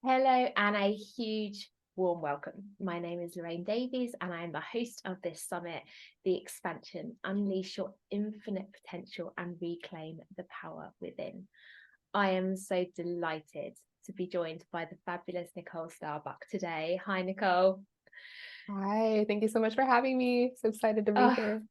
Hello, and a huge warm welcome. My name is Lorraine Davies, and I am the host of this summit, The Expansion: Unleash Your Infinite Potential and Reclaim the Power Within. I am so delighted to be joined by the fabulous Nicole Starbuck today. Hi, Nicole. Hi, thank you so much for having me. So excited to be Oh, here.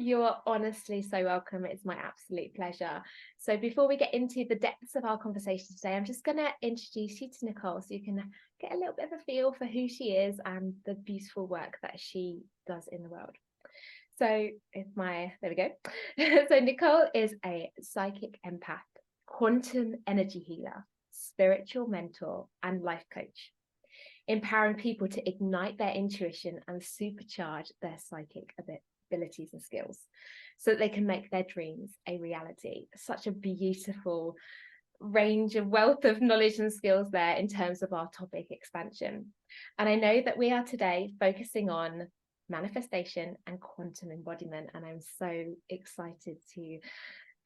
you are honestly so welcome. It's my absolute pleasure. So before we get into the depths of our conversation today, I'm just going to introduce you to Nicole so you can get a little bit of a feel for who she is and the beautiful work that she does in the world. So there we go. So Nicole is a psychic empath, quantum energy healer, spiritual mentor, and life coach, empowering people to ignite their intuition and supercharge their psychic abilities and skills so that they can make their dreams a reality. Such a beautiful range of wealth of knowledge and skills there in terms of our topic expansion. And I know that we are today focusing on manifestation and quantum embodiment, and I'm so excited to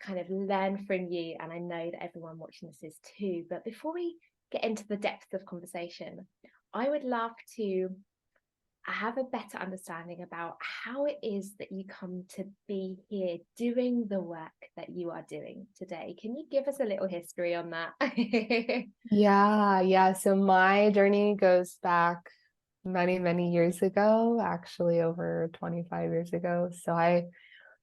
kind of learn from you, and I know that everyone watching this is too. But before we get into the depth of conversation, I would love to have a better understanding about how it is that you come to be here doing the work that you are doing today. Can you give us a little history on that? Yeah. So my journey goes back many, many years ago, actually over 25 years ago. So I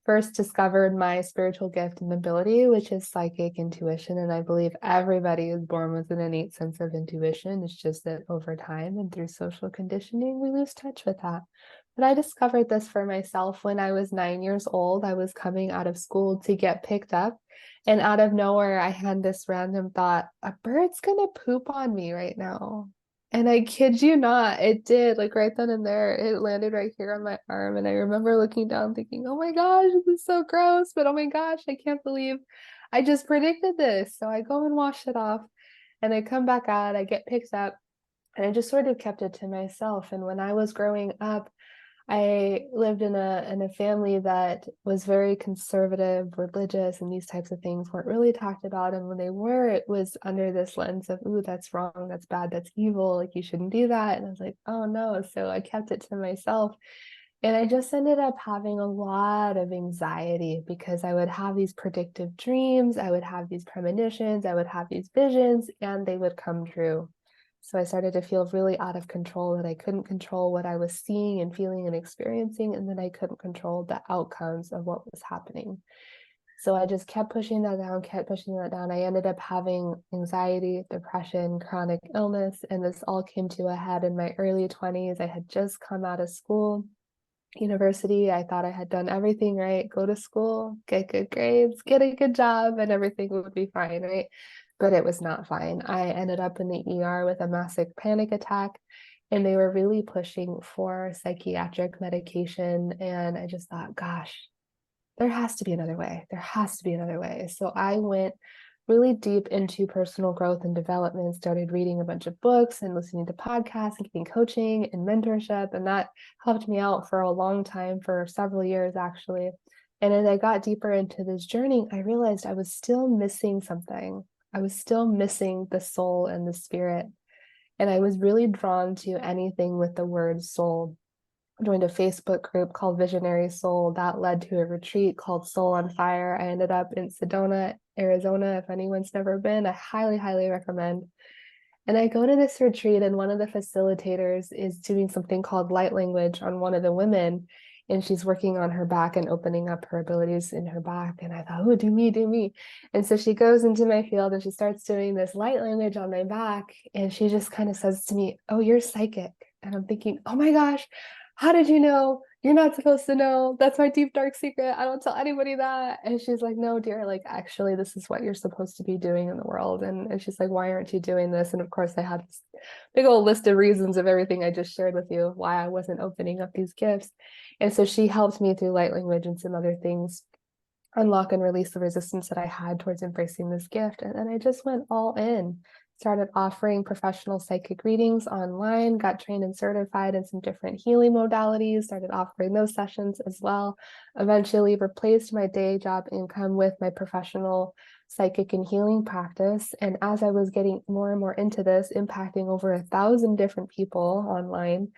first discovered my spiritual gift and ability, which is psychic intuition. And I believe everybody is born with an innate sense of intuition. It's just that over time and through social conditioning, we lose touch with that. But I discovered this for myself when I was 9 years old. I was coming out of school to get picked up. And out of nowhere, I had this random thought, a bird's gonna poop on me right now. And I kid you not, it did, like right then and there. It landed right here on my arm. And I remember looking down thinking, oh my gosh, this is so gross. But oh my gosh, I can't believe I just predicted this. So I go and wash it off and I come back out, I get picked up, and I just sort of kept it to myself. And when I was growing up, I lived in a family that was very conservative, religious, and these types of things weren't really talked about. And when they were, it was under this lens of, ooh, that's wrong, that's bad, that's evil, like you shouldn't do that. And I was like, oh no. So I kept it to myself. And I just ended up having a lot of anxiety because I would have these predictive dreams, I would have these premonitions, I would have these visions, and they would come true. So I started to feel really out of control, that I couldn't control what I was seeing and feeling and experiencing, and that I couldn't control the outcomes of what was happening. So I just kept pushing that down, kept pushing that down. I ended up having anxiety, depression, chronic illness, and this all came to a head in my early 20s. I had just come out of school, university. I thought I had done everything right, go to school, get good grades, get a good job, and everything would be fine, right? But it was not fine. I ended up in the ER with a massive panic attack, and they were really pushing for psychiatric medication. And I just thought, gosh, there has to be another way. There has to be another way. So I went really deep into personal growth and development, started reading a bunch of books and listening to podcasts and getting coaching and mentorship. And that helped me out for a long time, for several years, actually. And as I got deeper into this journey, I realized I was still missing something. I was still missing the soul and the spirit. And I was really drawn to anything with the word soul. Joined a Facebook group called Visionary Soul that led to a retreat called Soul on Fire. I ended up in Sedona, Arizona. If anyone's never been, I highly, highly recommend. And I go to this retreat, and one of the facilitators is doing something called light language on one of the women. And she's working on her back and opening up her abilities in her back. And I thought, oh, do me, do me. And so she goes into my field and she starts doing this light language on my back. And she just kind of says to me, oh, you're psychic. And I'm thinking, oh my gosh, how did you know? You're not supposed to know. That's my deep, dark secret. I don't tell anybody that. And she's like, no, dear, like, actually, this is what you're supposed to be doing in the world. And she's like, why aren't you doing this? And of course, I had this big old list of reasons of everything I just shared with you, why I wasn't opening up these gifts. And so she helped me through light language and some other things unlock and release the resistance that I had towards embracing this gift. And then I just went all in, started offering professional psychic readings online, got trained and certified in some different healing modalities, started offering those sessions as well. Eventually replaced my day job income with my professional psychic and healing practice. And as I was getting more and more into this, impacting over 1,000 different people online,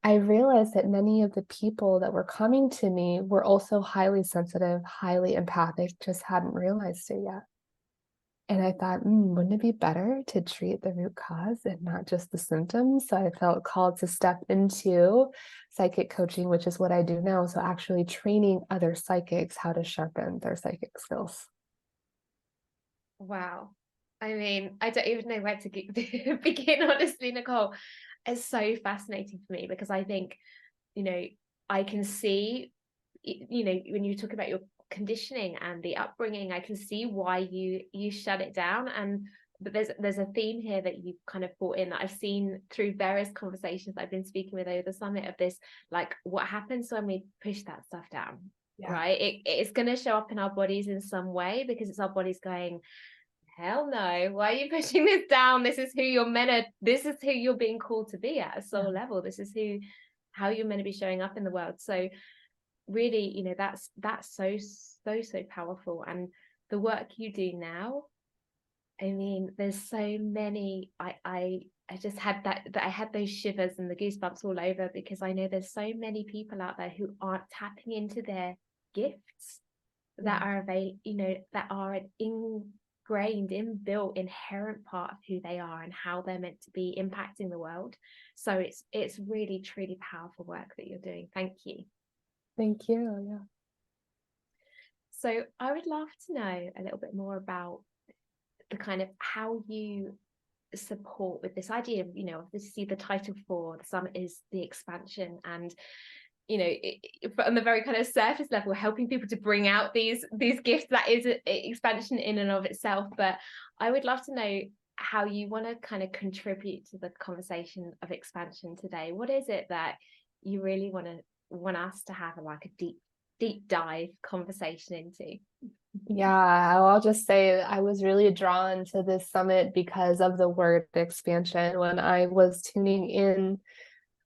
I realized that many of the people that were coming to me were also highly sensitive, highly empathic, just hadn't realized it yet. And I thought, wouldn't it be better to treat the root cause and not just the symptoms? So I felt called to step into psychic coaching, which is what I do now. So actually training other psychics how to sharpen their psychic skills. Wow. I mean, I don't even know where to begin, honestly, Nicole. It's so fascinating for me because I think, I can see, when you talk about your conditioning and the upbringing, I can see why you shut it down. But there's a theme here that you've kind of brought in that I've seen through various conversations I've been speaking with over the summit, of this, like, what happens when we push that stuff down, right? It's going to show up in our bodies in some way, because it's our bodies going, hell no, why are you pushing this down? This is who this is who you're being called to be at a soul level. This is how you're meant to be showing up in the world. So really, that's so powerful. And the work you do now, I mean, there's so many, I just had that I had those shivers and the goosebumps all over, because I know there's so many people out there who aren't tapping into their gifts that are available, that are an ingrained, inbuilt, inherent part of who they are and how they're meant to be impacting the world. So it's really, truly powerful work that you're doing. Thank you. Thank you. Yeah. So I would love to know a little bit more about the kind of how you support with this idea of, obviously the title for the summit is the expansion, and on the very kind of surface level, helping people to bring out these gifts, that is expansion in and of itself. But I would love to know how you want to kind of contribute to the conversation of expansion today. What is it that you really want us to have like a deep dive conversation into? Yeah, I'll just say I was really drawn to this summit because of the word expansion. When I was tuning in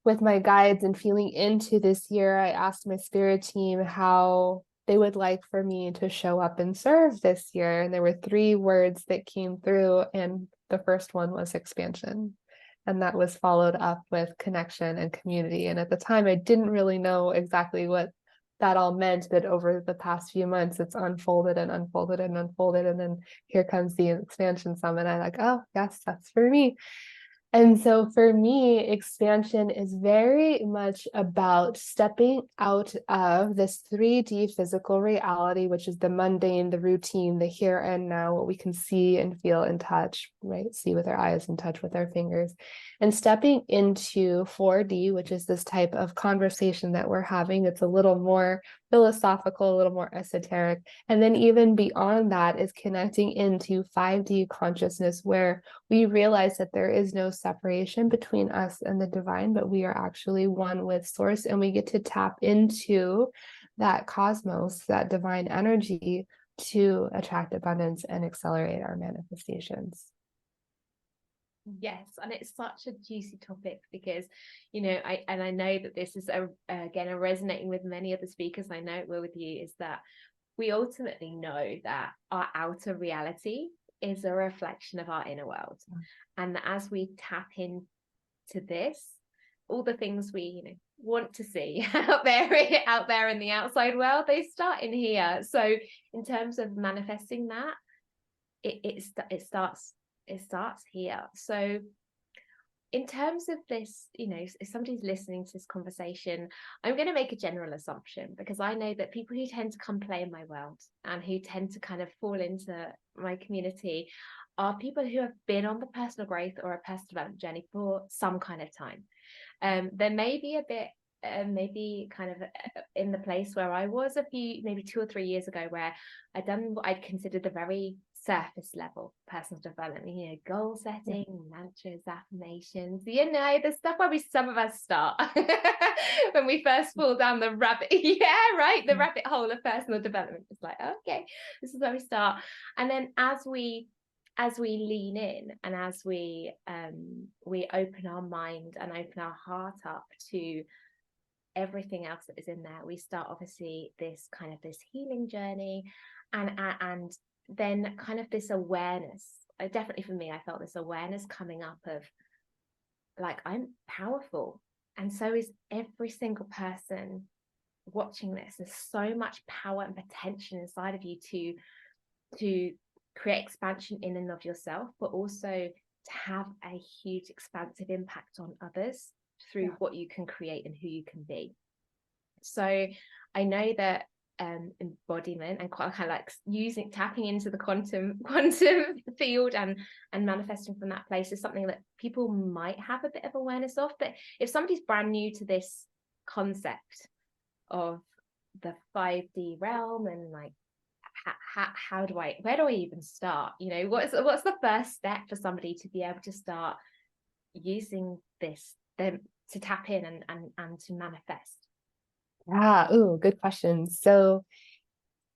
with my guides and feeling into this year, I asked my spirit team how they would like for me to show up and serve this year. And there were 3 words that came through, and the first one was expansion. And that was followed up with connection and community. And at the time, I didn't really know exactly what that all meant, but over the past few months, it's unfolded and unfolded and unfolded. And then here comes the expansion summit. I'm like, oh, yes, that's for me. And so for me, expansion is very much about stepping out of this 3D physical reality, which is the mundane, the routine, the here and now, what we can see and feel and touch, right? See with our eyes and touch with our fingers, and stepping into 4D, which is this type of conversation that we're having. It's a little more philosophical, a little more esoteric. And then even beyond that is connecting into 5D consciousness, where we realize that there is no separation between us and the divine, but we are actually one with source, and we get to tap into that cosmos, that divine energy, to attract abundance and accelerate our manifestations. Yes, and it's such a juicy topic because, I know that this is again resonating with many of the speakers. I know it will with you, is that we ultimately know that our outer reality is a reflection of our inner world, and that as we tap into this, all the things we want to see out there in the outside world, they start in here. So in terms of manifesting that, it starts here. So in terms of this, if somebody's listening to this conversation, I'm going to make a general assumption, because I know that people who tend to come play in my world and who tend to kind of fall into my community are people who have been on the personal growth or a personal development journey for some kind of time. There may be a bit maybe kind of in the place where I was maybe 2 or 3 years ago, where I'd done what I'd considered the very surface level personal development, goal setting, mantras, affirmations, the stuff where some of us start when we first fall down the the rabbit hole of personal development. It's like, okay, this is where we start. And then as we lean in, and as we open our mind and open our heart up to everything else that is in there, we start obviously this healing journey, and then kind of this awareness, definitely for me, I felt this awareness coming up of like, I'm powerful, and so is every single person watching this. There's so much power and potential inside of you to create expansion in and of yourself, but also to have a huge expansive impact on others through what you can create and who you can be. So I know that embodiment and quite kind of like tapping into the quantum field and manifesting from that place is something that people might have a bit of awareness of. But if somebody's brand new to this concept of the 5D realm and like where do I even start? You know, what's the first step for somebody to be able to start using this to tap in and to manifest? Yeah, ooh, good question. So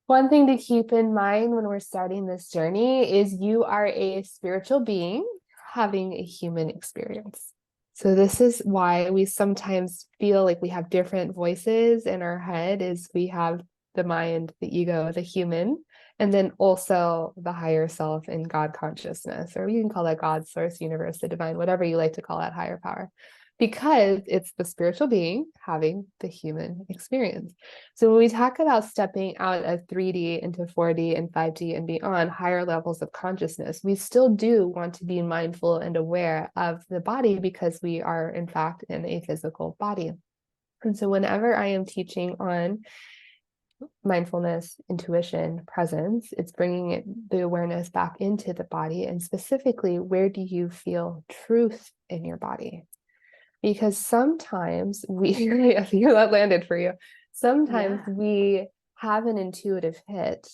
one thing to keep in mind when we're starting this journey is you are a spiritual being having a human experience. So this is why we sometimes feel like we have different voices in our head, is we have the mind, the ego, the human, and then also the higher self and God consciousness, or you can call that God, source, universe, the divine, whatever you like to call that higher power, because it's the spiritual being having the human experience. So when we talk about stepping out of 3D into 4D and 5D and beyond, higher levels of consciousness, we still do want to be mindful and aware of the body because we are in fact in a physical body. And so whenever I am teaching on mindfulness, intuition, presence, it's bringing the awareness back into the body, and specifically, where do you feel truth in your body? Because sometimes we, I think that landed for you. Sometimes we have an intuitive hit,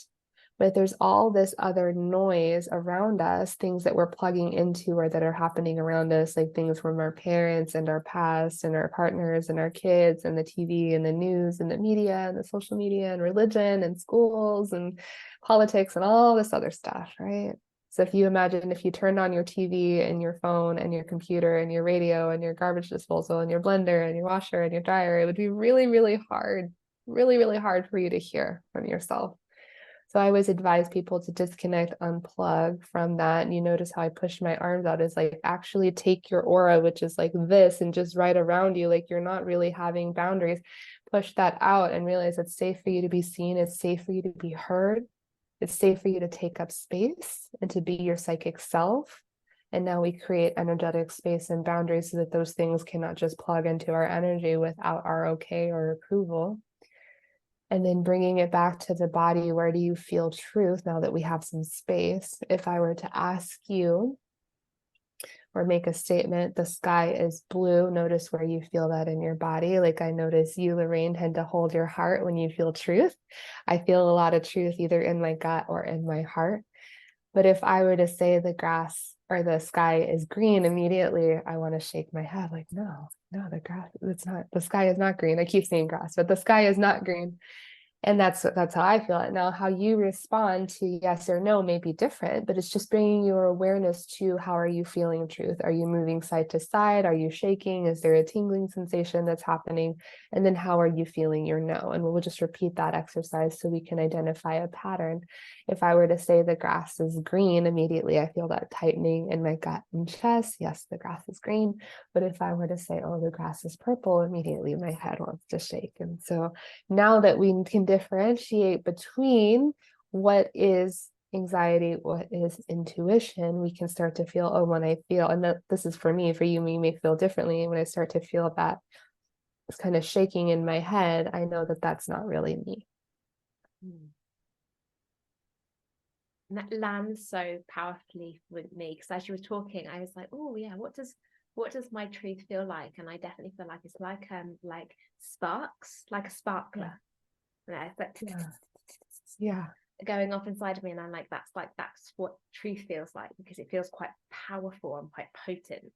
but there's all this other noise around us, things that we're plugging into or that are happening around us, like things from our parents and our past and our partners and our kids and the TV and the news and the media and the social media and religion and schools and politics and all this other stuff, right? So if you imagine if you turned on your TV and your phone and your computer and your radio and your garbage disposal and your blender and your washer and your dryer, it would be really, really hard for you to hear from yourself. So I always advise people to disconnect, unplug from that. And you notice how I push my arms out is like actually take your aura, which is like this, and just right around you, like you're not really having boundaries. Push that out and realize it's safe for you to be seen. It's safe for you to be heard. It's safe for you to take up space and to be your psychic self. And now we create energetic space and boundaries so that those things cannot just plug into our energy without our okay or approval. And then bringing it back to the body, where do you feel truth now that we have some space? If I were to ask you or make a statement, the sky is blue, notice where you feel that in your body. Like I notice you, Lorraine, tend to hold your heart when you feel truth. I feel a lot of truth either in my gut or in my heart. But if I were to say the grass or the sky is green, immediately I want to shake my head like, no, the grass, it's not, the sky is not green. I keep saying grass, but the sky is not green. And that's how I feel it. Now, how you respond to yes or no may be different, but it's just bringing your awareness to how are you feeling truth? Are you moving side to side? Are you shaking? Is there a tingling sensation that's happening? And then how are you feeling your no? And we'll just repeat that exercise so we can identify a pattern. If I were to say the grass is green, immediately I feel that tightening in my gut and chest. Yes, the grass is green. But if I were to say, oh, the grass is purple, immediately my head wants to shake. And so now that we can differentiate between what is anxiety, what is intuition, we can start to feel, oh, when I feel, and that this is for me, for you may feel differently. When I start to feel that it's kind of shaking in my head, I know that that's not really me. And that lands so powerfully with me, because as you were talking, I was like, oh yeah, what does my truth feel like? And I definitely feel like it's like sparks, like a sparkler. Yeah. Yeah. Going off inside of me, and I'm like, that's what truth feels like, because it feels quite powerful and quite potent.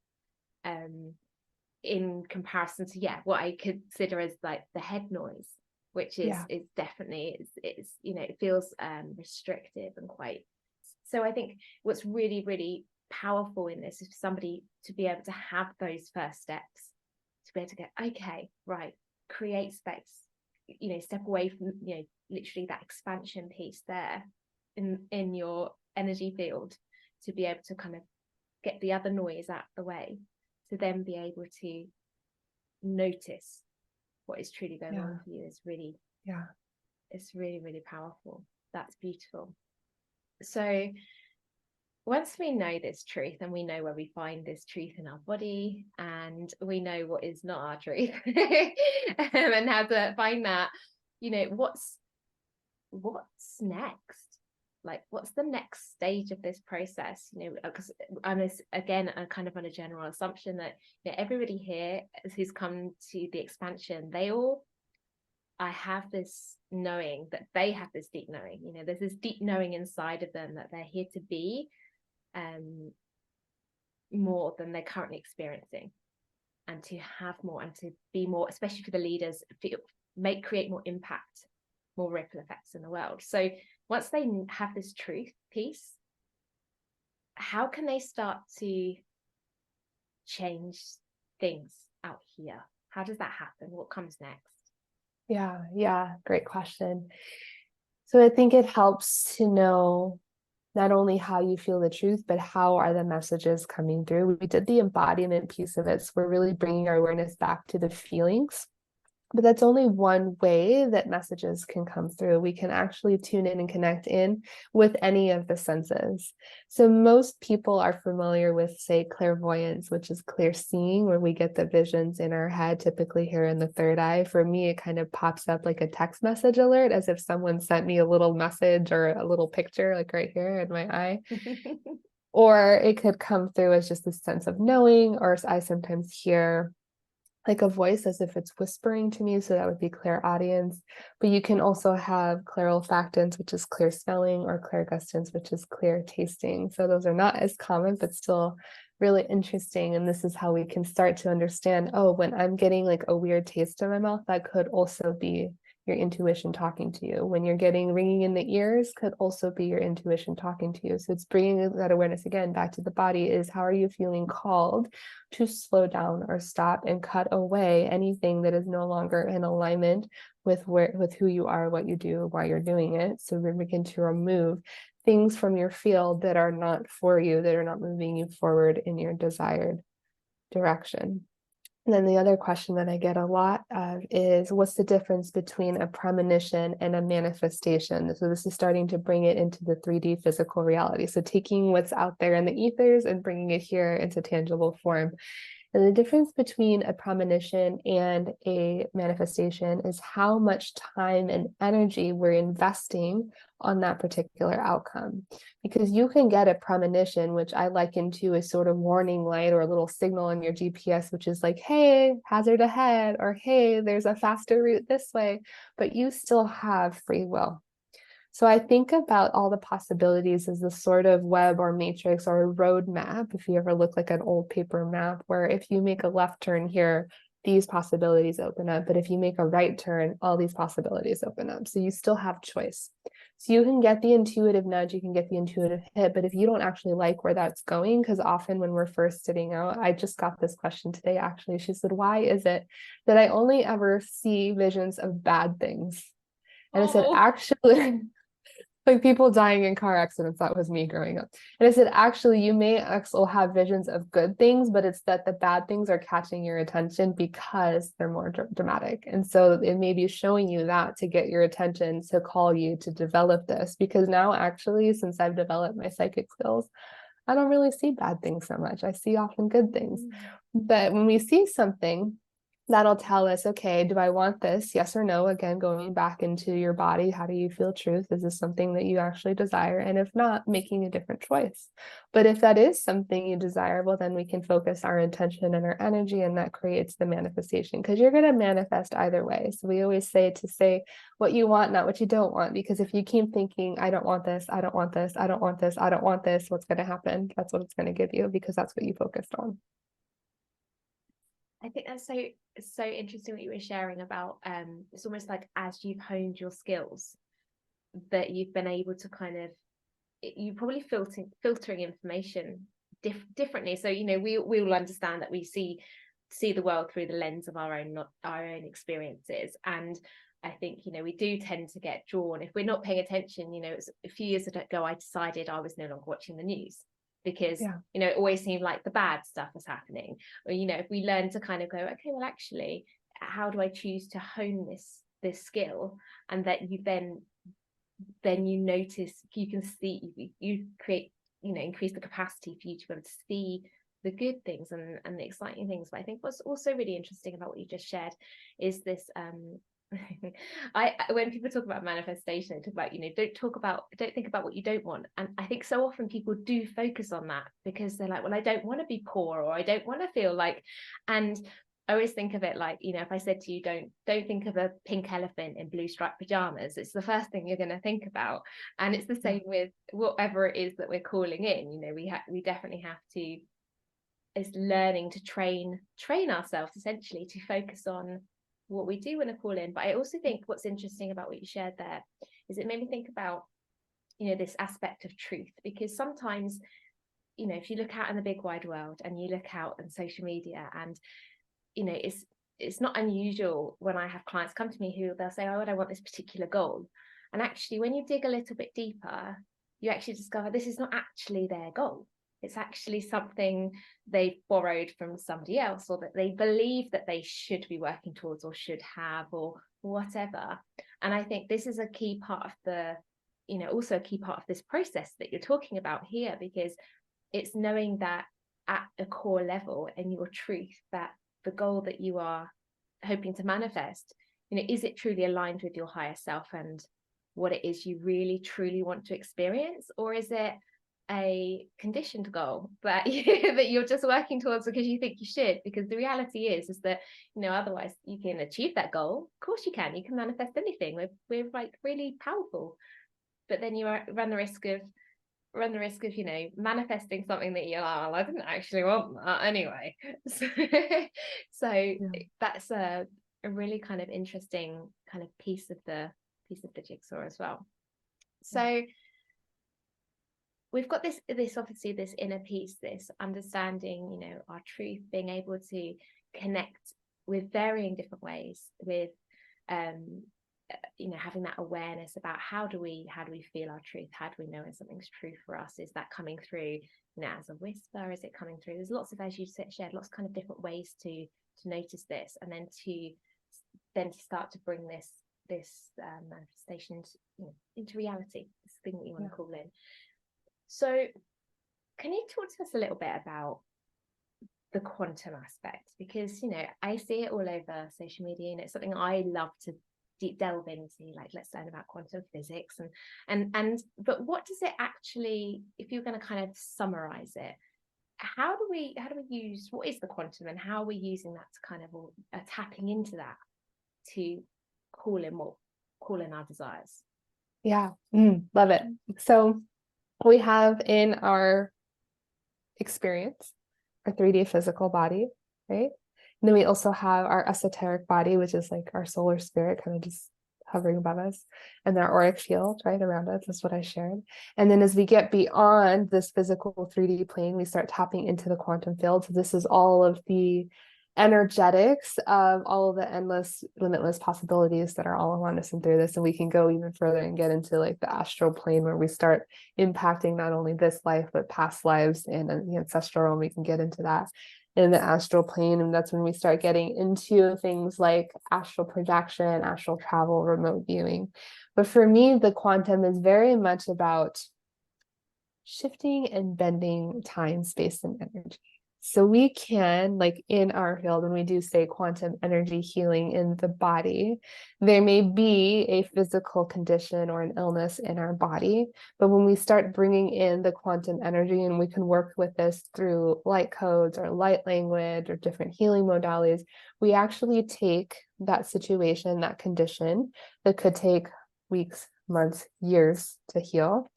In comparison to what I consider as like the head noise, which is definitely it's it feels restrictive and quite. So I think what's really, really powerful in this is for somebody to be able to have those first steps, to be able to go, okay, right, create space, step away from literally that expansion piece there, in your energy field to be able to kind of get the other noise out of the way, to then be able to notice what is truly going on for you is really, it's really, really powerful. That's beautiful. So once we know this truth, and we know where we find this truth in our body, and we know what is not our truth, and how to find that, you know, what's next? Like, what's the next stage of this process? You know, because I'm kind of on a general assumption that, you know, everybody here who's come to the expansion, I have this knowing that they have this deep knowing, you know, there's this deep knowing inside of them that they're here to be more than they're currently experiencing, and to have more, and to be more, especially for the leaders, create more impact, more ripple effects in the world. So once they have this truth piece, how can they start to change things out here? How does that happen? What comes next? Yeah, great question. So I think it helps to know not only how you feel the truth, but how are the messages coming through. We did the embodiment piece of it, so we're really bringing our awareness back to the feelings. But that's only one way that messages can come through. We can actually tune in and connect in with any of the senses. So most people are familiar with, say, clairvoyance, which is clear seeing, where we get the visions in our head, typically here in the third eye. For me, it kind of pops up like a text message alert, as if someone sent me a little message or a little picture, like right here in my eye. Or it could come through as just a sense of knowing, or I sometimes hear like a voice as if it's whispering to me, so that would be clairaudience. But you can also have clairolfactance, which is clear smelling, or clairgustance, which is clear tasting. So those are not as common, but still really interesting. And this is how we can start to understand, oh, when I'm getting like a weird taste in my mouth, that could also be your intuition talking to you. When you're getting ringing in the ears, could also be your intuition talking to you. So it's bringing that awareness again back to the body. Is how are you feeling called to slow down or stop and cut away anything that is no longer in alignment with who you are, what you do, why you're doing it. So we begin to remove things from your field that are not for you, that are not moving you forward in your desired direction. And then the other question that I get a lot of is, what's the difference between a premonition and a manifestation? So this is starting to bring it into the 3D physical reality. So taking what's out there in the ethers and bringing it here into tangible form. And the difference between a premonition and a manifestation is how much time and energy we're investing on that particular outcome. Because you can get a premonition, which I liken to a sort of warning light or a little signal on your GPS, which is like, hey, hazard ahead, or hey, there's a faster route this way, but you still have free will. So I think about all the possibilities as a sort of web or matrix or a road map. If you ever look like an old paper map, where if you make a left turn here, these possibilities open up. But if you make a right turn, all these possibilities open up. So you still have choice. So you can get the intuitive nudge, you can get the intuitive hit, but if you don't actually like where that's going, because often when we're first sitting out, I just got this question today, actually. She said, why is it that I only ever see visions of bad things? And I said, actually, like people dying in car accidents, that was me growing up. And I said, actually, you may also have visions of good things, but it's that the bad things are catching your attention because they're more dramatic. And so it may be showing you that to get your attention, to call you to develop this. Because now, actually, since I've developed my psychic skills, I don't really see bad things so much. I see often good things. But when we see something, that'll tell us, okay, do I want this? Yes or no? Again, going back into your body, how do you feel truth? Is this something that you actually desire? And if not, making a different choice. But if that is something you desire, well, then we can focus our intention and our energy, and that creates the manifestation, because you're going to manifest either way. So we always say what you want, not what you don't want, because if you keep thinking, I don't want this, I don't want this, I don't want this, I don't want this, what's going to happen? That's what it's going to give you, because that's what you focused on. I think that's so interesting what you were sharing about it's almost like as you've honed your skills, that you've been able to kind of, you probably filtering information differently. So, you know, we all understand that we see the world through the lens of our own experiences, and I think, we do tend to get drawn if we're not paying attention. It's a few years ago, I decided I was no longer watching the news because, it always seemed like the bad stuff was happening. Or, if we learn to kind of go, okay, well, actually, how do I choose to hone this skill? And that you then you notice, you can see, you create, increase the capacity for you to be able to see the good things and the exciting things. But I think what's also really interesting about what you just shared is this when people talk about manifestation, they talk about, don't think about what you don't want. And I think so often people do focus on that because they're like, well, I don't want to be poor, or I don't want to feel like, and I always think of it like, if I said to you, don't think of a pink elephant in blue striped pajamas, it's the first thing you're going to think about. And it's the same with whatever it is that we're calling in. We definitely have to, is learning to train ourselves essentially to focus on what we do want to call in. But I also think what's interesting about what you shared there is it made me think about, this aspect of truth, because sometimes, if you look out in the big wide world and you look out on social media, and it's not unusual when I have clients come to me who they'll say, oh, I want this particular goal. And actually, when you dig a little bit deeper, you actually discover this is not actually their goal. It's actually something they've borrowed from somebody else, or that they believe that they should be working towards or should have, or whatever. And I think this is a key part of the, also a key part of this process that you're talking about here, because it's knowing that at a core level and your truth, that the goal that you are hoping to manifest, is it truly aligned with your higher self and what it is you really truly want to experience? Or is it a conditioned goal that that you're just working towards because you think you should? Because the reality is that, otherwise you can achieve that goal. Of course you can manifest anything. We're like really powerful, but then you run the risk of manifesting something that you're like, well, I didn't actually want that anyway. So that's a really kind of interesting kind of piece of the jigsaw as well. So we've got this obviously this inner peace, this understanding, our truth, being able to connect with varying different ways, with having that awareness about how do we feel our truth, how do we know when something's true for us? Is that coming through as a whisper? Is it coming through, there's lots of, as you shared, lots of kind of different ways to notice this, and then to start to bring this manifestation into reality, this thing that you want to call in. So can you talk to us a little bit about the quantum aspect? Because I see it all over social media, it's something I love to deep delve into, like, let's learn about quantum physics and but what does it actually, if you're going to kind of summarize it, how do we use, what is the quantum, and how are we using that to kind of tapping into that to call in our desires? Love it. So we have in our experience our 3D physical body, right? And then we also have our esoteric body, which is like our solar spirit kind of just hovering above us, and our auric field right around us. That's what I shared. And then as we get beyond this physical 3D plane, we start tapping into the quantum field. So this is all of the energetics of all of the endless, limitless possibilities that are all around us and through this. And we can go even further and get into like the astral plane, where we start impacting not only this life, but past lives and the ancestral realm. We can get into that in the astral plane. And that's when we start getting into things like astral projection, astral travel, remote viewing. But for me, the quantum is very much about shifting and bending time, space, and energy. So we can, like in our field, when we do say quantum energy healing in the body, there may be a physical condition or an illness in our body. But when we start bringing in the quantum energy, and we can work with this through light codes or light language or different healing modalities, we actually take that situation, that condition that could take weeks, months, years to heal,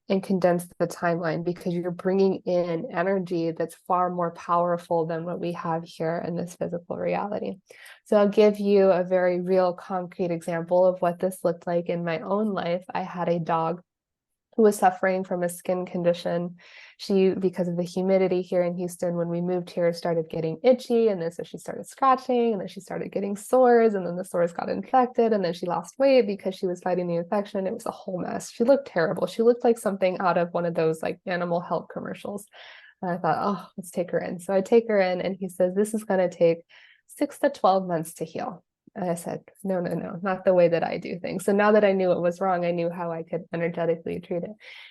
and condense the timeline, because you're bringing in energy that's far more powerful than what we have here in this physical reality. So I'll give you a very real concrete example of what this looked like in my own life. I had a dog who was suffering from a skin condition. She, because of the humidity here in Houston, when we moved here, started getting itchy. And then so she started scratching, and then she started getting sores, and then the sores got infected. And then she lost weight because she was fighting the infection. It was a whole mess. She looked terrible. She looked like something out of one of those like animal health commercials. And I thought, oh, let's take her in. So I take her in, and he says, this is going to take 6 to 12 months to heal. And I said, no, no, no, not the way that I do things. So now that I knew it was wrong, I knew how I could energetically treat it.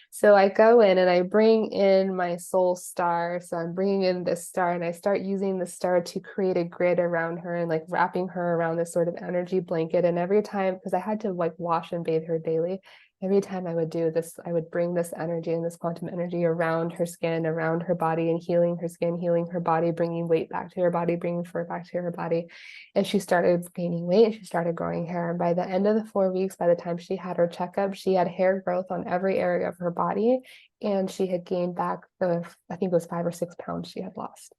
So I go in and I bring in my soul star. So I'm bringing in this star, and I start using the star to create a grid around her and like wrapping her around this sort of energy blanket. And every time, because I had to like wash and bathe her daily, every time I would do this, I would bring this energy and this quantum energy around her skin, around her body, and healing her skin, healing her body, bringing weight back to her body, bringing fur back to her body. And she started gaining weight. She started growing hair. And by the end of the 4 weeks, by the time she had her checkup, she had hair growth on every area of her body. And she had gained back I think it was 5 or 6 pounds she had lost.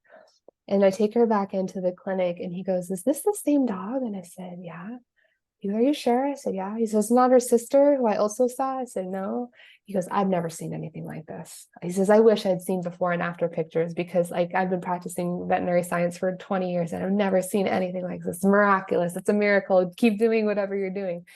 And I take her back into the clinic, and he goes, is this the same dog? And I said, yeah. He goes, are you sure? I said, yeah. He says, not her sister, who I also saw? I said, no. He goes, I've never seen anything like this. He says, I wish I'd seen before and after pictures, because like I've been practicing veterinary science for 20 years and I've never seen anything like this. It's miraculous. It's a miracle. Keep doing whatever you're doing.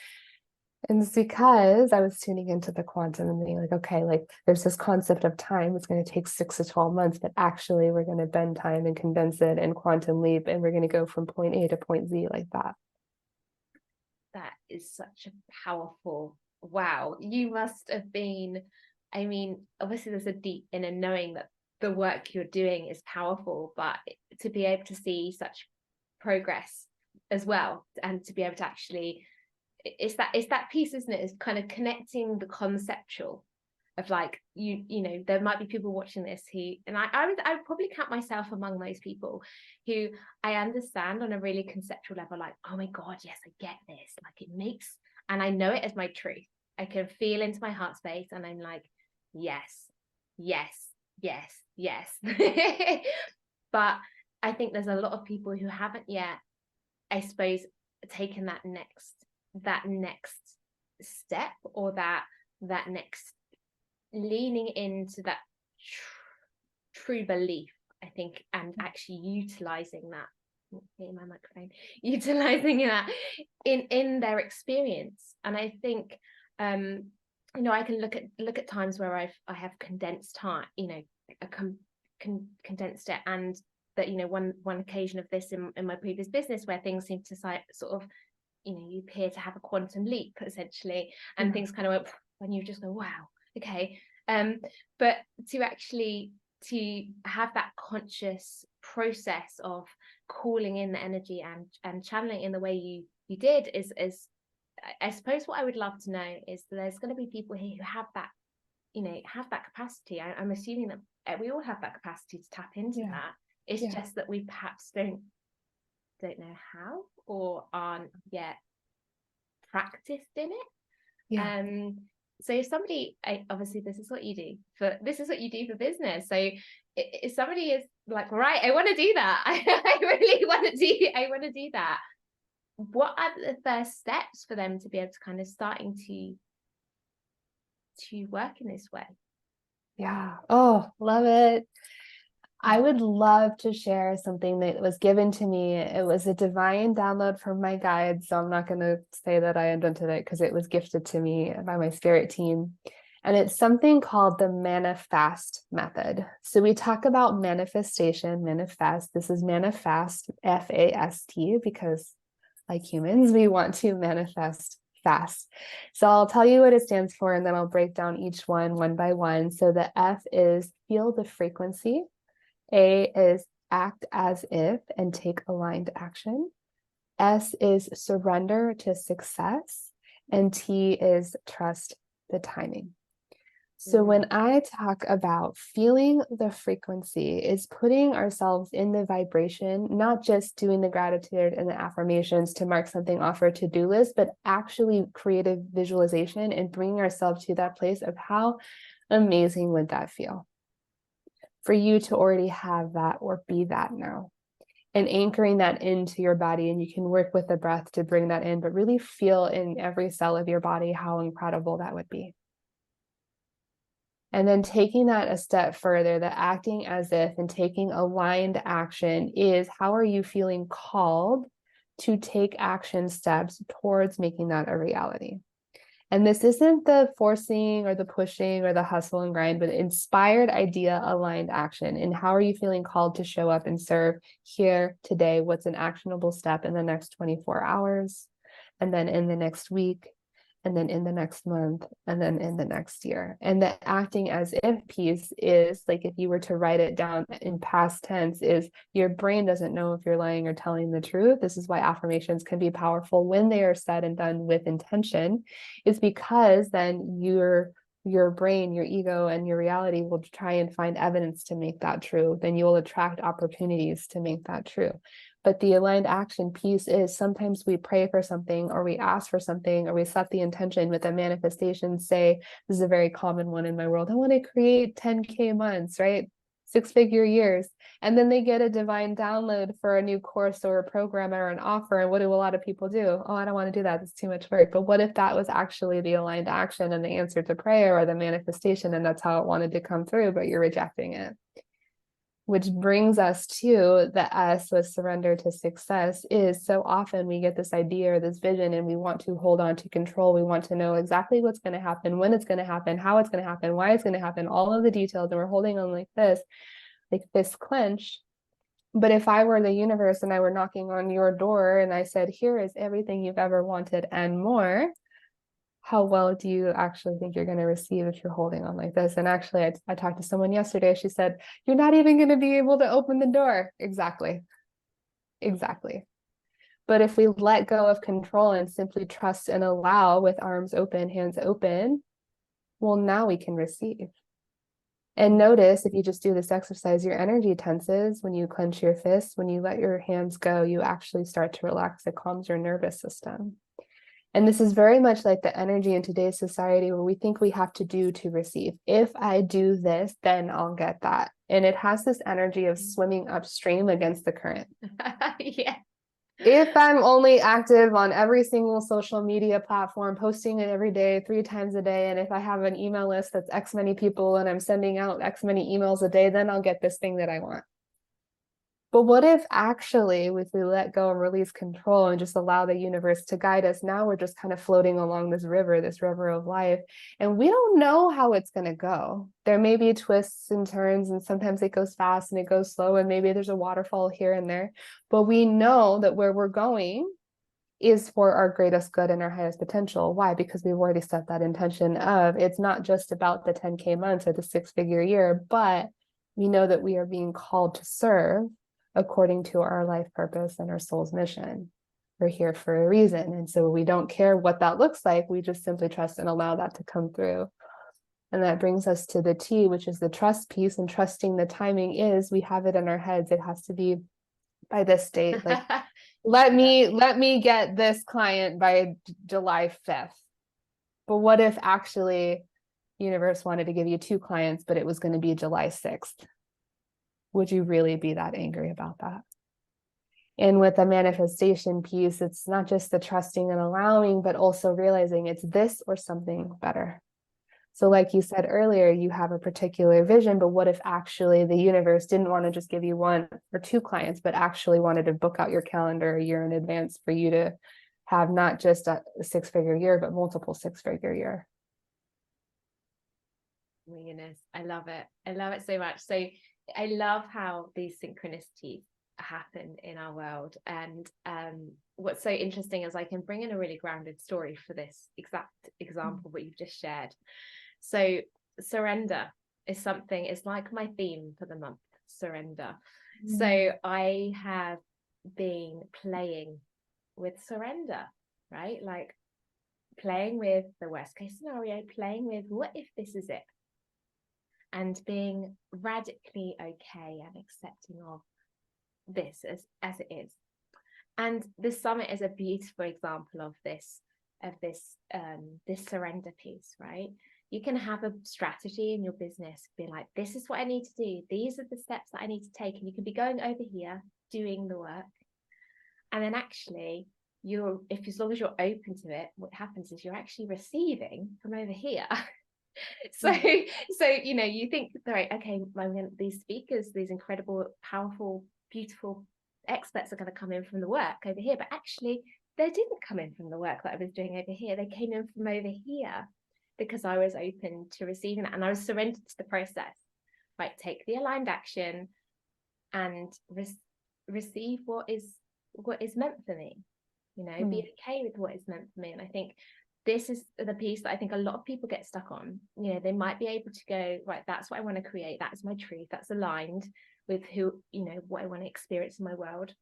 And it's because I was tuning into the quantum and being like, okay, like there's this concept of time. It's going to take 6 to 12 months, but actually we're going to bend time and condense it and quantum leap. And we're going to go from point A to point Z like that. That is such a powerful, wow. You must have been, I mean, obviously there's a deep inner knowing that the work you're doing is powerful, but to be able to see such progress as well, and to be able to actually, it's that piece, isn't it? It's kind of connecting the conceptual of like, you know, there might be people watching this who, and I would probably count myself among those people who I understand on a really conceptual level, like, oh my God, yes, I get this. Like it makes, and I know it as my truth. I can feel into my heart space, and I'm like, yes, yes, yes, yes. But I think there's a lot of people who haven't yet, I suppose, taken that next step, or that next leaning into that true belief, I think, and actually utilizing that in my microphone, utilizing that in their experience. And I think you know, I can look at times where I have condensed time, you know, condensed it, and that, you know, one occasion of this in my previous business where things seem to sort of, you know, you appear to have a quantum leap essentially, and things kind of went, and you just go, wow, okay. But to actually to have that conscious process of calling in the energy and channeling in the way you did is I suppose what I would love to know is that there's going to be people here who have that, you know, have that capacity. I'm assuming that we all have that capacity to tap into that. It's just that we perhaps don't know how, or aren't yet practiced in it. So if somebody, obviously this is what you do for business. So if somebody is like, right, I want to do that, I really want to do that, what are the first steps for them to be able to kind of starting to work in this way? Oh, love it. I would love to share something that was given to me. It was a divine download from my guide. So I'm not going to say that I invented it, because it was gifted to me by my spirit team. And it's something called the manifest method. So we talk about manifestation, manifest. This is manifest, FAST, because like humans, we want to manifest fast. So I'll tell you what it stands for, and then I'll break down each one by one. So the F is feel the frequency. A is act as if and take aligned action. S is surrender to success. And T is trust the timing. So when I talk about feeling the frequency, is putting ourselves in the vibration, not just doing the gratitude and the affirmations to mark something off our to-do list, but actually creative visualization and bringing ourselves to that place of how amazing would that feel for you to already have that or be that now, and anchoring that into your body. And you can work with the breath to bring that in, but really feel in every cell of your body how incredible that would be. And then taking that a step further, the acting as if and taking aligned action is, how are you feeling called to take action steps towards making that a reality? And this isn't the forcing or the pushing or the hustle and grind, but inspired idea aligned action. And how are you feeling called to show up and serve here today? What's an actionable step in the next 24 hours? And then in the next week, and then in the next month, and then in the next year. And the acting as if piece is like, if you were to write it down in past tense, is your brain doesn't know if you're lying or telling the truth. This is why affirmations can be powerful when they are said and done with intention, is because then your brain, your ego, and your reality will try and find evidence to make that true. Then you'll attract opportunities to make that true. But the aligned action piece is, sometimes we pray for something, or we ask for something, or we set the intention with a manifestation. Say, this is a very common one in my world, I want to create 10K months, right? 6-figure years. And then they get a divine download for a new course or a program or an offer. And what do a lot of people do? Oh, I don't want to do that. It's too much work. But what if that was actually the aligned action and the answer to prayer or the manifestation, and that's how it wanted to come through, but you're rejecting it? Which brings us to the S with surrender to success. Is, so often we get this idea or this vision and we want to hold on to control. We want to know exactly what's going to happen, when it's going to happen, how it's going to happen, why it's going to happen, all of the details. And we're holding on like this, like fist clench. But if I were the universe and I were knocking on your door and I said, here is everything you've ever wanted and more, how well do you actually think you're going to receive if you're holding on like this? And actually, I talked to someone yesterday. She said, you're not even going to be able to open the door. Exactly. But if we let go of control and simply trust and allow with arms open, hands open, well, now we can receive. And notice, if you just do this exercise, your energy tenses when you clench your fists. When you let your hands go, you actually start to relax. It calms your nervous system. And this is very much like the energy in today's society where we think we have to do to receive. If I do this, then I'll get that. And it has this energy of swimming upstream against the current. Yeah. If I'm only active on every single social media platform, posting it every day, 3 times a day, and if I have an email list that's X many people and I'm sending out X many emails a day, then I'll get this thing that I want. But what if actually, if we let go and release control and just allow the universe to guide us, now we're just kind of floating along this river of life, and we don't know how it's going to go. There may be twists and turns, and sometimes it goes fast and it goes slow, and maybe there's a waterfall here and there, but we know that where we're going is for our greatest good and our highest potential. Why? Because we've already set that intention of, it's not just about the 10K months or the 6-figure year, but we know that we are being called to serve according to our life purpose and our soul's mission. We're here for a reason. And so we don't care what that looks like. We just simply trust and allow that to come through. And that brings us to the T, which is the trust piece. And trusting the timing is, we have it in our heads. It has to be by this date. Like, let me get this client by July 5th. But what if actually universe wanted to give you 2 clients, but it was going to be July 6th? Would you really be that angry about that? And with the manifestation piece, it's not just the trusting and allowing, but also realizing it's this or something better. So like you said earlier, you have a particular vision, but what if actually the universe didn't want to just give you 1 or 2 clients, but actually wanted to book out your calendar a year in advance for you to have not just a 6-figure year, but multiple 6-figure year? Oh my goodness, I love it. I love it so much. So I love how these synchronicities happen in our world. And what's so interesting is I can bring in a really grounded story for this exact example what you've just shared. So surrender is something, it's like my theme for the month, surrender. So I have been playing with surrender, right? Like playing with the worst case scenario, playing with what if this is it? And being radically okay and accepting of this as it is. And this summit is a beautiful example of this surrender piece, right? You can have a strategy in your business, be like, this is what I need to do, these are the steps that I need to take, and you can be going over here doing the work, and then actually as long as you're open to it, what happens is you're actually receiving from over here. So, you think, right, okay, these speakers, these incredible, powerful, beautiful experts are going to come in from the work over here, but actually they didn't come in from the work that I was doing over here. They came in from over here because I was open to receiving that, and I was surrendered to the process. Right, take the aligned action and receive what is meant for me. Be okay with what is meant for me. And I think this is the piece that I think a lot of people get stuck on. They might be able to go, right, that's what I want to create, that's my truth, that's aligned with who, what I want to experience in my world.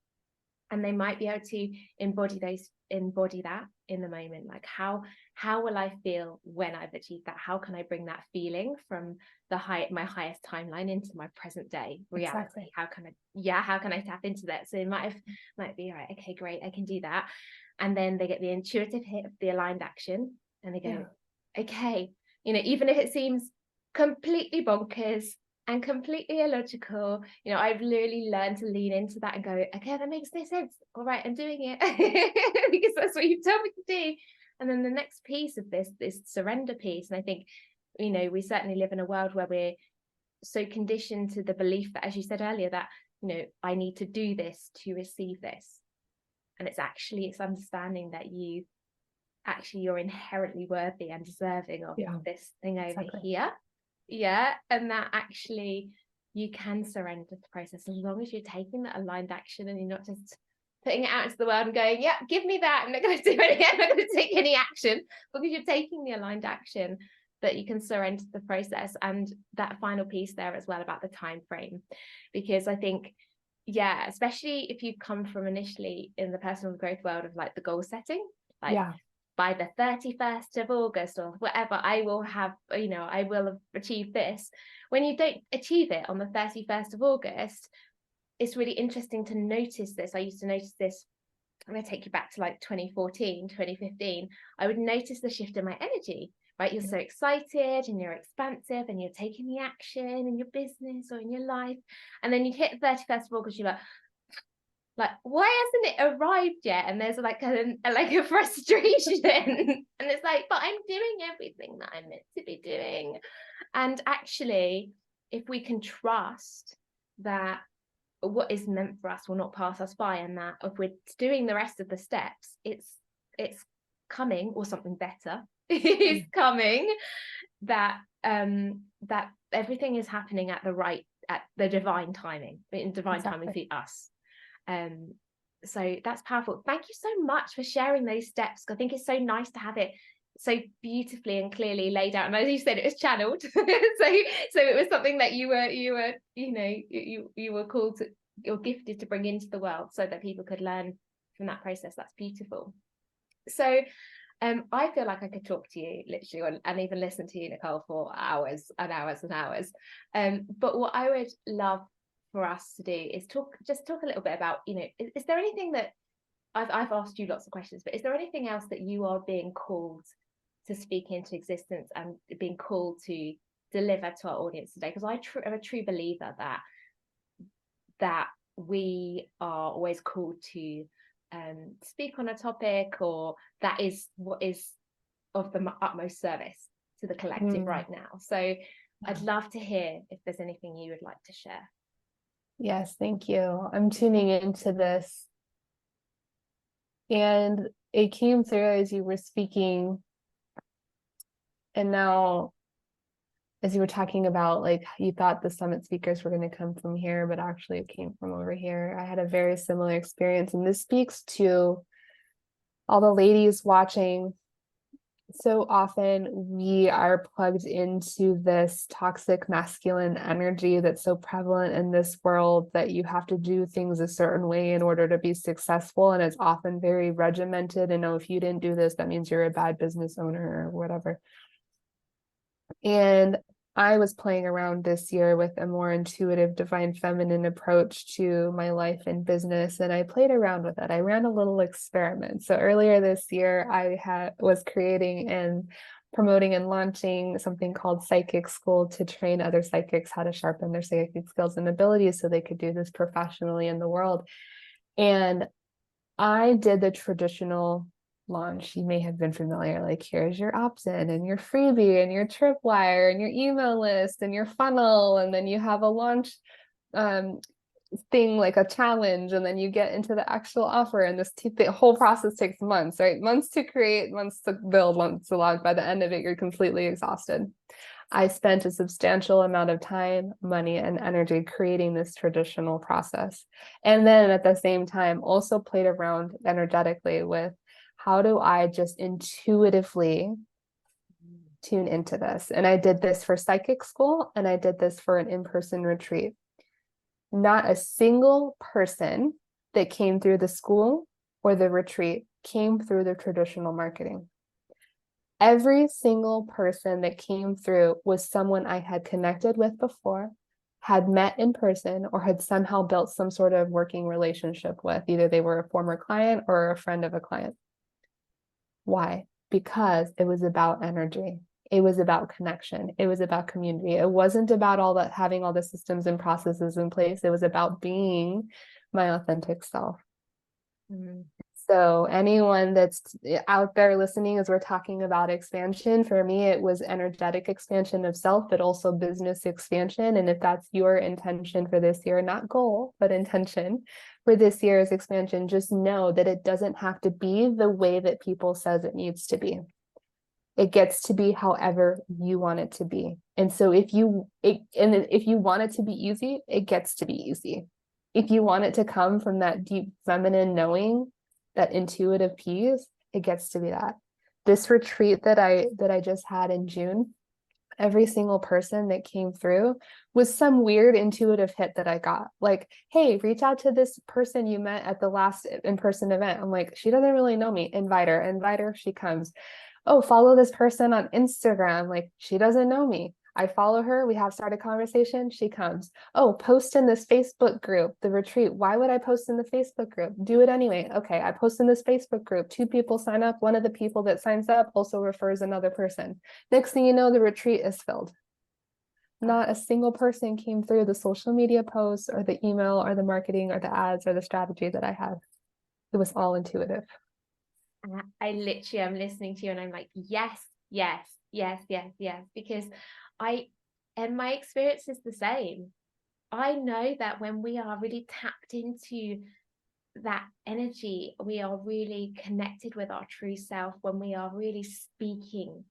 And they might be able to embody that in the moment. Like, how will I feel when I've achieved that? How can I bring that feeling from my highest timeline into my present day reality? Exactly. How can I tap into that? So it might be, right, okay, great, I can do that. And then they get the intuitive hit of the aligned action, and they go, okay, even if it seems completely bonkers and completely illogical, I've literally learned to lean into that and go, okay, that makes no sense. All right, I'm doing it because that's what you've told me to do. And then the next piece of this surrender piece, and I think, we certainly live in a world where we're so conditioned to the belief that, as you said earlier, that, I need to do this to receive this. And it's understanding that you're inherently worthy and deserving of this thing over here. And that actually you can surrender to the process as long as you're taking that aligned action, and you're not just putting it out into the world and going, yeah, give me that, I'm not going to do it again, I'm not going to take any action. Because you're taking the aligned action, that you can surrender to the process. And that final piece there as well about the time frame, because I think, especially if you come from initially in the personal growth world of like the goal setting, like by the 31st of August or whatever, I will have achieved this. When you don't achieve it on the 31st of August, it's really interesting to notice this. I used to notice this. I'm going to take you back to like 2014, 2015. I would notice the shift in my energy, right? You're so excited and you're expansive and you're taking the action in your business or in your life. And then you hit the 31st of August, you're like, why hasn't it arrived yet? And there's like a frustration. And it's like, but I'm doing everything that I'm meant to be doing. And actually, if we can trust that what is meant for us will not pass us by, and that if we're doing the rest of the steps, it's coming, or something better is coming, that that everything is happening at the divine timing, in divine timing for us. So that's powerful. Thank you so much for sharing those steps. I think it's so nice to have it so beautifully and clearly laid out, and as you said, it was channeled. so it was something that you were called to, you're gifted to bring into the world, so that people could learn from that process. That's beautiful. So I feel like I could talk to you literally and even listen to you, Nicole, for hours and hours and hours. But what I would love for us to do is talk a little bit about, is there anything that I've asked you lots of questions, but is there anything else that you are being called to speak into existence and being called to deliver to our audience today? Because I'm a true believer that we are always called to speak on a topic, or that is what is of the utmost service to the collective right now. So I'd love to hear if there's anything you would like to share. Yes, thank you. I'm tuning into this, and it came through as you were speaking, and now as you were talking about, like, you thought the summit speakers were going to come from here, but actually it came from over here. I had a very similar experience, and this speaks to all the ladies watching. So often we are plugged into this toxic masculine energy that's so prevalent in this world, that you have to do things a certain way in order to be successful. And it's often very regimented. And if you didn't do this, that means you're a bad business owner or whatever. And I was playing around this year with a more intuitive, divine feminine approach to my life and business, and I played around with it. I ran a little experiment. So earlier this year, I was creating and promoting and launching something called Psychic School to train other psychics how to sharpen their psychic skills and abilities so they could do this professionally in the world. And I did the traditional launch, you may have been familiar, like here's your opt-in and your freebie and your tripwire and your email list and your funnel, and then you have a launch thing, like a challenge, and then you get into the actual offer, and the whole process takes months, right? Months to create, months to build, months to launch. By the end of it, you're completely exhausted. I spent a substantial amount of time, money, and energy creating this traditional process. And then at the same time, also played around energetically with how do I just intuitively tune into this? And I did this for psychic school, and I did this for an in-person retreat. Not a single person that came through the school or the retreat came through the traditional marketing. Every single person that came through was someone I had connected with before, had met in person, or had somehow built some sort of working relationship with. Either they were a former client or a friend of a client. Why? Because it was about energy. It was about connection. It was about community. It wasn't about all that, having all the systems and processes in place. It was about being my authentic self. So anyone that's out there listening, as we're talking about expansion, for me, it was energetic expansion of self, but also business expansion. And if that's your intention for this year, not goal, but intention for this year's expansion, just know that it doesn't have to be the way that people says it needs to be. It gets to be however you want it to be. And so if you want it to be easy, it gets to be easy. If you want it to come from that deep feminine knowing, that intuitive piece, it gets to be that. This retreat that I just had in June, every single person that came through was some weird intuitive hit that I got. Like, hey, reach out to this person you met at the last in-person event. I'm like, she doesn't really know me. Invite her, she comes. Oh, follow this person on Instagram. Like, she doesn't know me. I follow her. We have started conversation. She comes. Oh, post in this Facebook group, the retreat. Why would I post in the Facebook group? Do it anyway. Okay, I post in this Facebook group. 2 people sign up. One of the people that signs up also refers another person. Next thing you know, the retreat is filled. Not a single person came through the social media posts or the email or the marketing or the ads or the strategy that I had. It was all intuitive. I literally am listening to you and I'm like, yes, because and my experience is the same. I know that when we are really tapped into that energy, we are really connected with our true self, when we are really speaking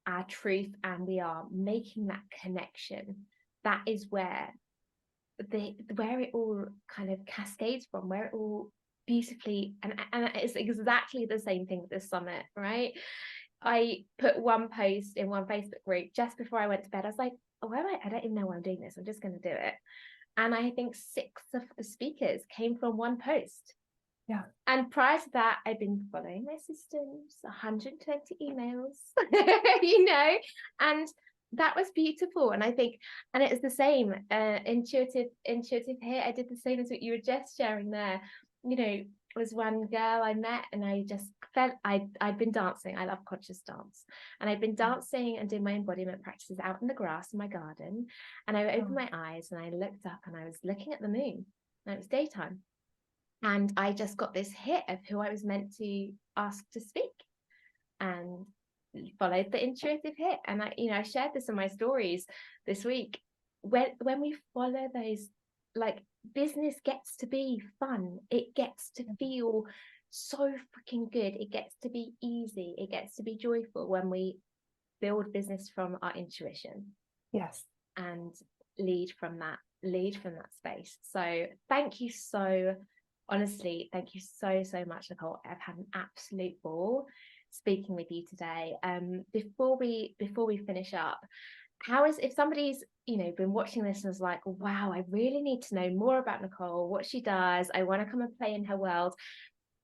our truth and we are making that connection, that is where it all kind of cascades from, where it all beautifully, and it's exactly the same thing with this summit, right? I put one post in one Facebook group just before I went to bed. I was like, oh, I don't even know why I'm doing this. I'm just going to do it. And I think 6 of the speakers came from one post. Yeah. And prior to that, I'd been following my systems, 120 emails, and that was beautiful. And I think, and it's the same, intuitive here. I did the same as what you were just sharing there. It was one girl I met and I just felt I'd been dancing. I love conscious dance. And I'd been dancing and doing my embodiment practices out in the grass in my garden. And I opened my eyes and I looked up and I was looking at the moon, and it was daytime. And I just got this hit of who I was meant to ask to speak, and followed the intuitive hit. And I shared this in my stories this week. When we follow those, like, business gets to be fun. It gets to feel so freaking good. It gets to be easy. It gets to be joyful when we build business from our intuition. Yes. And lead from that space. So thank you honestly, thank you so much, Nicole. I've had an absolute ball speaking with you today. Before we finish up, if somebody's been watching this and is like, wow, I really need to know more about Nicole, what she does, I want to come and play in her world,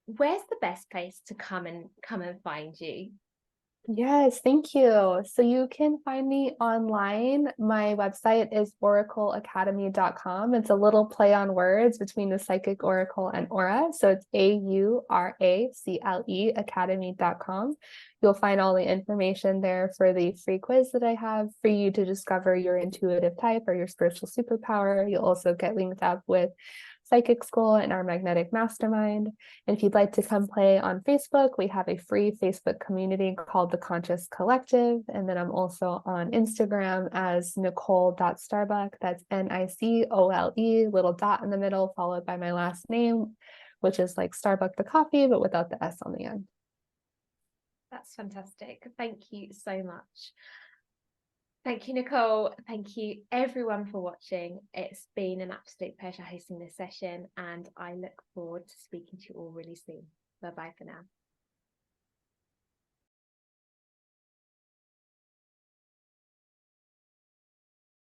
where's the best place to come and find you? Yes, thank you. So you can find me online. My website is oracleacademy.com. It's a little play on words between the psychic oracle and aura. So it's AURACLE academy.com. You'll find all the information there for the free quiz that I have for you to discover your intuitive type or your spiritual superpower. You'll also get linked up with psychic school and our magnetic mastermind. And if you'd like to come play on Facebook, we have a free Facebook community called the Conscious Collective. And then I'm also on Instagram as Nicole.Starbuck. That's Nicole, little dot in the middle, followed by my last name, which is like Starbuck the coffee, but without the S on the end. That's fantastic. Thank you so much. Thank you, Nicole. Thank you, everyone, for watching. It's been an absolute pleasure hosting this session, and I look forward to speaking to you all really soon. Bye-bye for now.